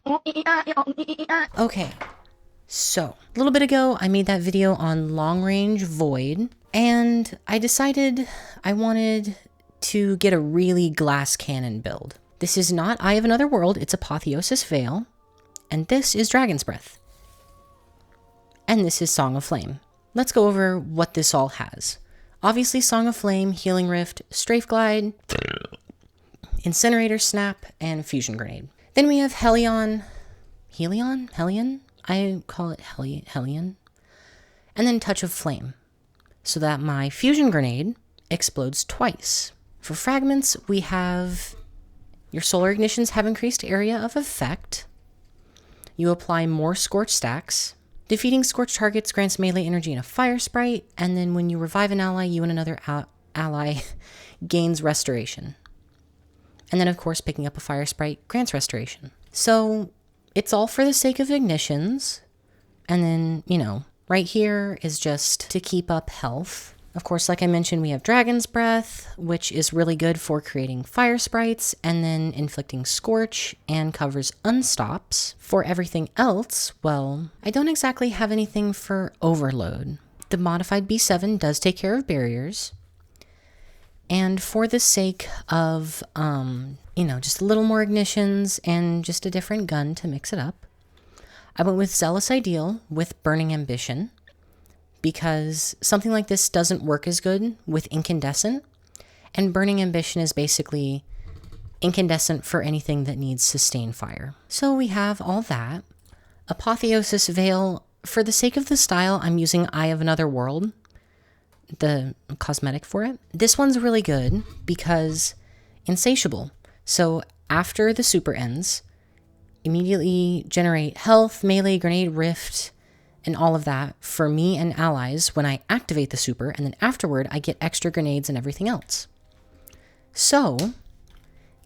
Okay, so a little bit ago I made that video on long range void, and I decided I wanted to get a really glass cannon build. This is not Eye of Another World, it's Apotheosis Veil, and this is Dragon's Breath. And this is Song of Flame. Let's go over what this all has. Obviously Song of Flame, Healing Rift, Strafe Glide, Incinerator Snap, and Fusion Grenade. Then we have Helion, I call it Helion. And then Touch of Flame, so that my Fusion Grenade explodes twice. For fragments, we have your Solar Ignitions have increased area of effect. You apply more Scorch stacks. Defeating Scorch targets grants melee energy and a Fire Sprite, and then when you revive an ally, you and another ally gains Restoration. And then, of course, picking up a Fire Sprite grants Restoration. So it's all for the sake of ignitions. And then, you know, right here is just to keep up health. Of course, like I mentioned, we have Dragon's Breath, which is really good for creating Fire Sprites and then inflicting Scorch and covers Unstops. For everything else, well, I don't exactly have anything for Overload. The modified B7 does take care of barriers. And for the sake of, you know, just a little more ignitions and just a different gun to mix it up, I went with Zealous Ideal with Burning Ambition, because something like this doesn't work as good with Incandescent, and Burning Ambition is basically incandescent for anything that needs sustained fire. So we have all that. Apotheosis Veil, for the sake of the style, I'm using Eye of Another World, the cosmetic for it. This one's really good because Insatiable. So after the super ends, immediately generate health, melee, grenade, rift, and all of that for me and allies when I activate the super, and then afterward I get extra grenades and everything else. So,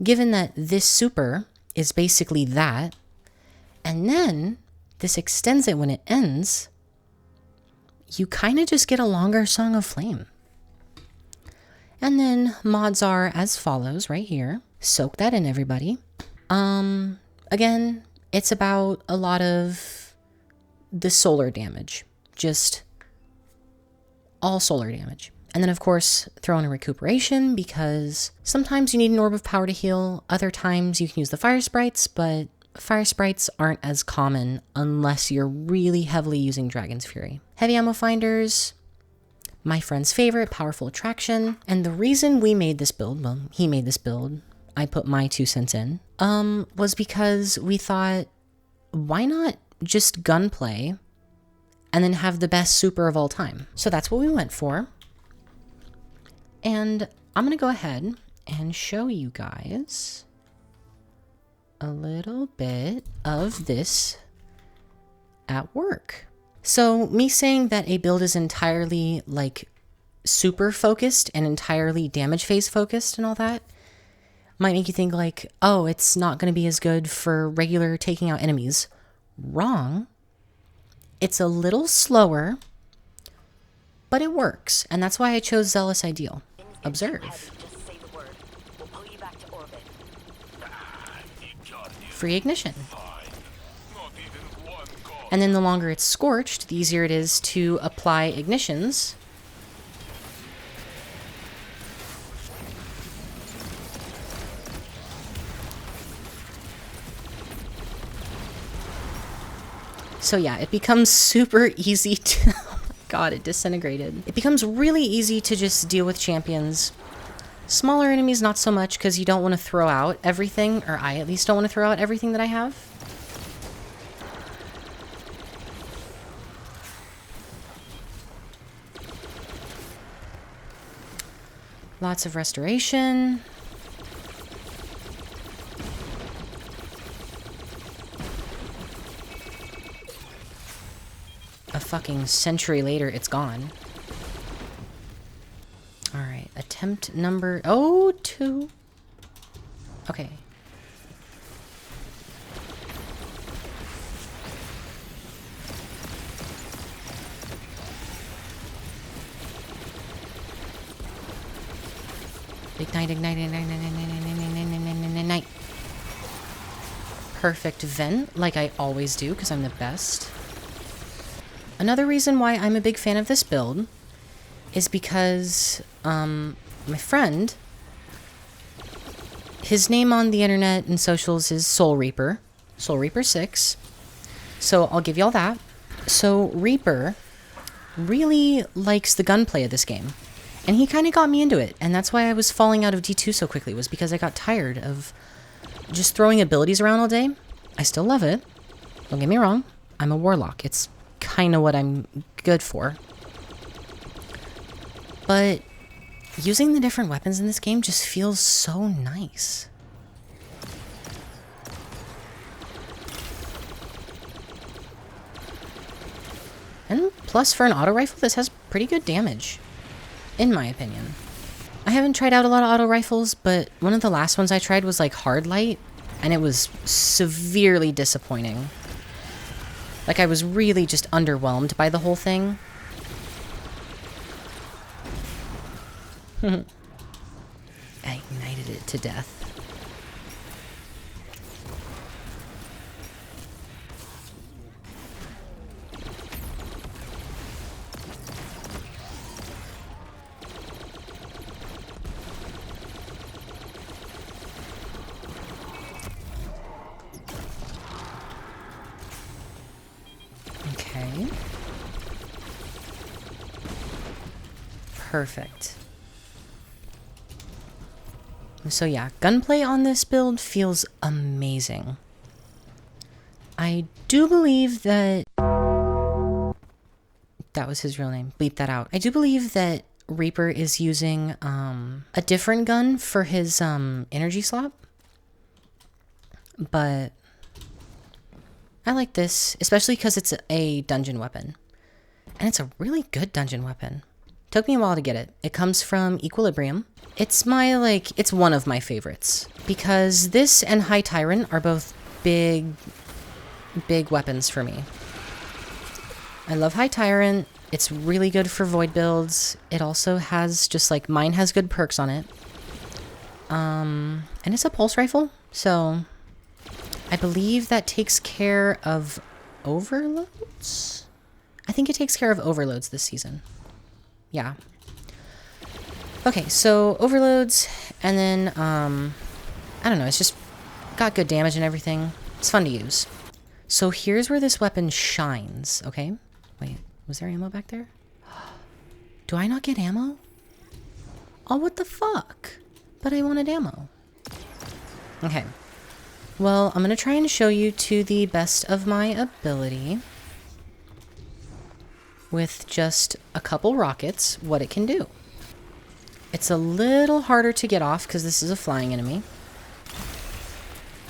given that this super is basically that, and then this extends it when it ends, you kind of just get a longer Song of Flame. And then mods are as follows right here. Soak that in, everybody. Again, it's about a lot of the solar damage, just all solar damage. And then of course throw in a recuperation, because sometimes you need an orb of power to heal, other times you can use the Fire Sprites, but Fire Sprites aren't as common unless you're really heavily using Dragon's Fury. Heavy Ammo Finders, my friend's favorite, Powerful Attraction. And the reason we made this build, well, he made this build, I put my 2 cents in, was because we thought, why not just gunplay and then have the best super of all time? So that's what we went for. And I'm going to go ahead and show you guys a little bit of this at work. So me saying that a build is entirely like super focused and entirely damage phase focused and all that might make you think like, oh, it's not going to be as good for regular taking out enemies. Wrong. It's a little slower, but it works, and that's why I chose Zealous Ideal. Observe. Free ignition. And then the longer it's scorched, the easier it is to apply ignitions. So yeah, it becomes super easy to, oh my god, it disintegrated. It becomes really easy to just deal with champions. Smaller enemies, not so much, because you don't want to throw out everything, or I at least don't want to throw out everything that I have. Lots of restoration. A fucking century later, it's gone. Alright, attempt number... Oh, 2. Okay. Ignite, ignite, ignite, ignite, ignite, ignite, ignite, ignite, ignite. perfect vent like I always do because I'm the best. Another reason why I'm a big fan of this build is because my friend, his name on the internet and socials is Soul Reaper 6. So I'll give y'all that. So Reaper really likes the gunplay of this game. And he kind of got me into it. And that's why I was falling out of D2 so quickly, was because I got tired of just throwing abilities around all day. I still love it. Don't get me wrong. I'm a warlock. It's kind of what I'm good for. But using the different weapons in this game just feels so nice. And plus, for an auto rifle, this has pretty good damage, in my opinion. I haven't tried out a lot of auto rifles, but one of the last ones I tried was like hard light, and it was severely disappointing. Like, I was really just underwhelmed by the whole thing. I ignited it to death. Okay. Perfect. So yeah, gunplay on this build feels amazing. I do believe that... That was his real name. Bleep that out. I do believe that Reaper is using a different gun for his energy slot. But I like this, especially because it's a dungeon weapon. And it's a really good dungeon weapon. Took me a while to get it. It comes from Equilibrium. It's it's one of my favorites. Because this and High Tyrant are both big weapons for me. I love High Tyrant. It's really good for void builds. It also has mine has good perks on it. And it's a pulse rifle, so I believe that takes care of overloads? I think it takes care of overloads this season. Yeah. Okay, so overloads, and then, I don't know, it's just got good damage and everything. It's fun to use. So here's where this weapon shines, okay? Wait, was there ammo back there? Do I not get ammo? Oh, what the fuck? But I wanted ammo. Okay. Well, I'm going to try and show you to the best of my ability with just a couple rockets what it can do. It's a little harder to get off because this is a flying enemy.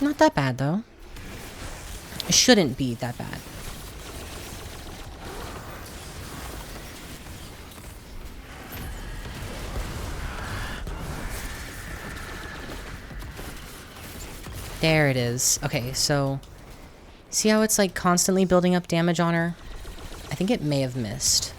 Not that bad, though. It shouldn't be that bad. There it is. Okay, so see how it's like constantly building up damage on her? I think it may have missed.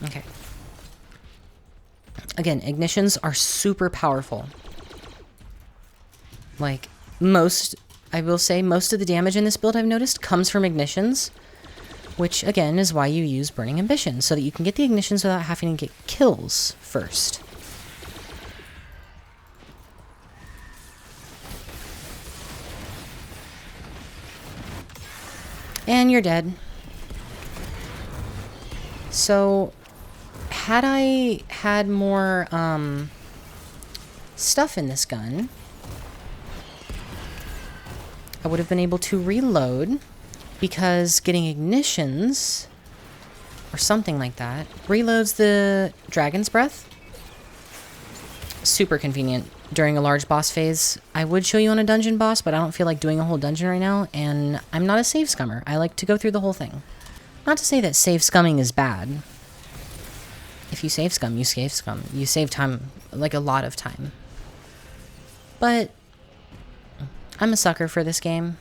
Okay. Again, ignitions are super powerful. Like, I will say most of the damage in this build I've noticed comes from ignitions, which again is why you use Burning Ambition, so that you can get the ignitions without having to get kills first. And you're dead. So, had I had more stuff in this gun, I would have been able to reload, because getting ignitions or something like that reloads the Dragon's Breath. Super convenient during a large boss phase. I would show you on a dungeon boss, but I don't feel like doing a whole dungeon right now, and I'm not a save scummer. I like to go through the whole thing. Not to say that save scumming is bad. If you save scum, you save scum. You save time, like a lot of time. But I'm a sucker for this game.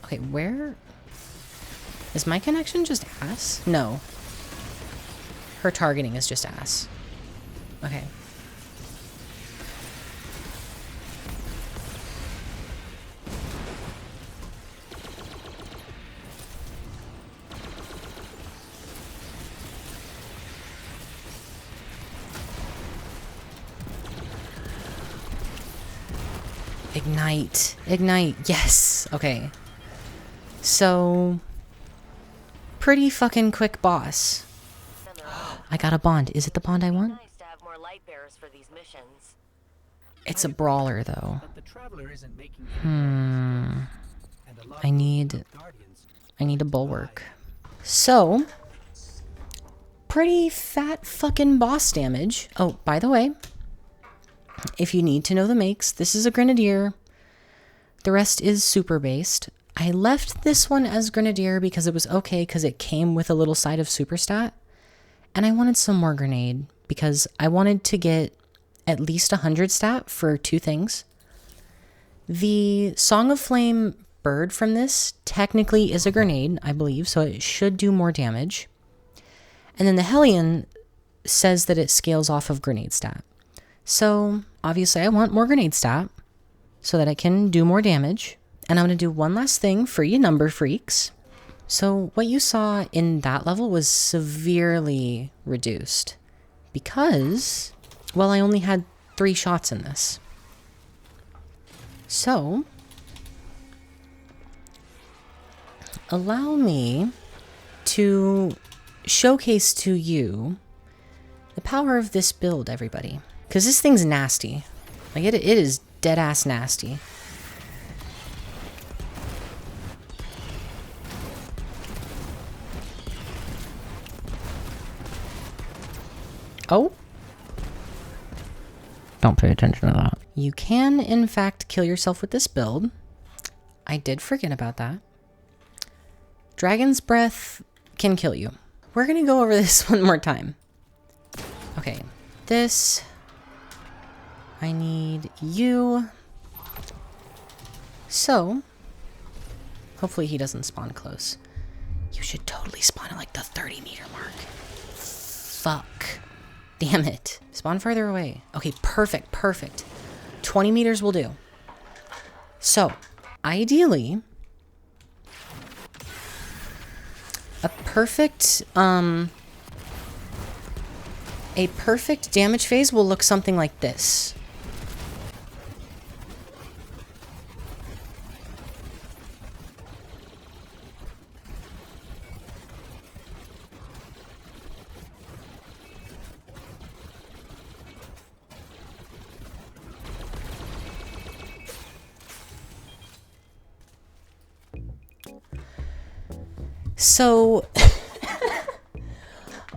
Okay, Okay, where? Is my connection just ass? No. Her targeting is just ass. Okay. Ignite. Ignite. Yes. Okay. So, pretty fucking quick boss. I got a bond. Is it the bond I want? It's a brawler, though. I need a bulwark. So, pretty fat fucking boss damage. Oh, by the way, if you need to know the makes, this is a Grenadier. The rest is super based. I left this one as Grenadier because it was okay because it came with a little side of super stat. And I wanted some more grenade because I wanted to get at least 100 stat for two things. The Song of Flame bird from this technically is a grenade, I believe, so it should do more damage. And then the Hellion says that it scales off of grenade stat. So obviously I want more grenade stat so that I can do more damage. And I'm going to do one last thing for you number freaks. So what you saw in that level was severely reduced because, well, I only had 3 shots in this. So, allow me to showcase to you the power of this build, everybody. Because this thing's nasty. Like, it is dead-ass nasty. Oh. Don't pay attention to that. You can, in fact, kill yourself with this build. I did forget about that. Dragon's Breath can kill you. We're going to go over this one more time. Okay. This. I need you. So, hopefully he doesn't spawn close. You should totally spawn at like the 30-meter mark. Fuck. Damn it. Spawn further away. Okay, perfect, perfect. 20 meters will do. So, ideally, a perfect damage phase will look something like this. So,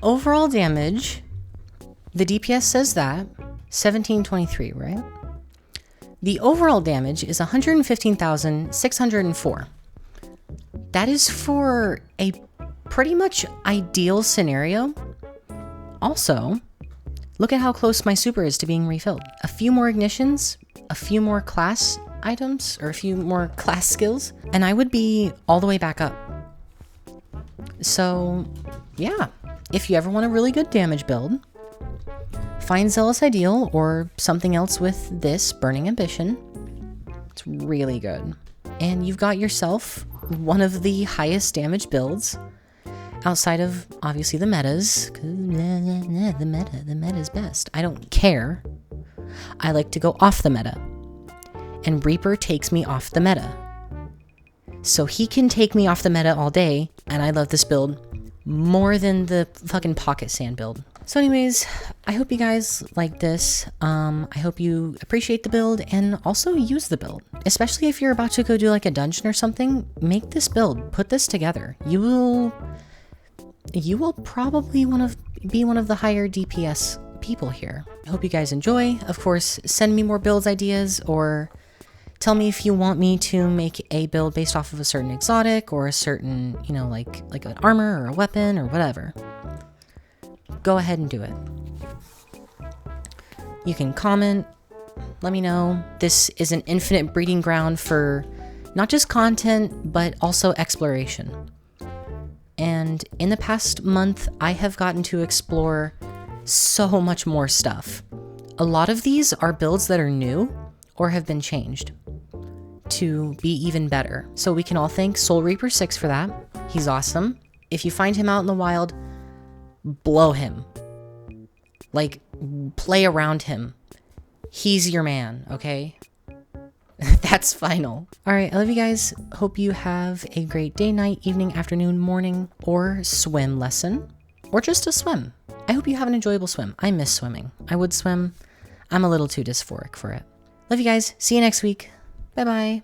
overall damage, the DPS says that, 1723, right? The overall damage is 115,604. That is for a pretty much ideal scenario. Also, look at how close my super is to being refilled. A few more ignitions, a few more class items, or a few more class skills, and I would be all the way back up. So, yeah, if you ever want a really good damage build, find Zealous Ideal or something else with this, Burning Ambition. It's really good. And you've got yourself one of the highest damage builds outside of, obviously, the metas. The meta's best. I don't care. I like to go off the meta. And Reaper takes me off the meta. So he can take me off the meta all day, and I love this build more than the fucking Pocket Sand build. So anyways, I hope you guys like this. I hope you appreciate the build and also use the build. Especially if you're about to go do like a dungeon or something, make this build, put this together. You will probably be one of the higher DPS people here. I hope you guys enjoy. Of course, send me more builds ideas or tell me if you want me to make a build based off of a certain exotic or a certain, you know, like an armor or a weapon or whatever. Go ahead and do it. You can comment, let me know. This is an infinite breeding ground for Not just content, but also exploration. And in the past month, I have gotten to explore so much more stuff. A lot of these are builds that are new or have been changed to be even better. So we can all thank Soul Reaper 6 for that. He's awesome. If you find him out in the wild, blow him. Like, play around him. He's your man, okay? That's final. All right, I love you guys. Hope you have a great day, night, evening, afternoon, morning, or swim lesson, or just a swim. I hope you have an enjoyable swim. I miss swimming. I would swim. I'm a little too dysphoric for it. Love you guys. See you next week. Bye-bye.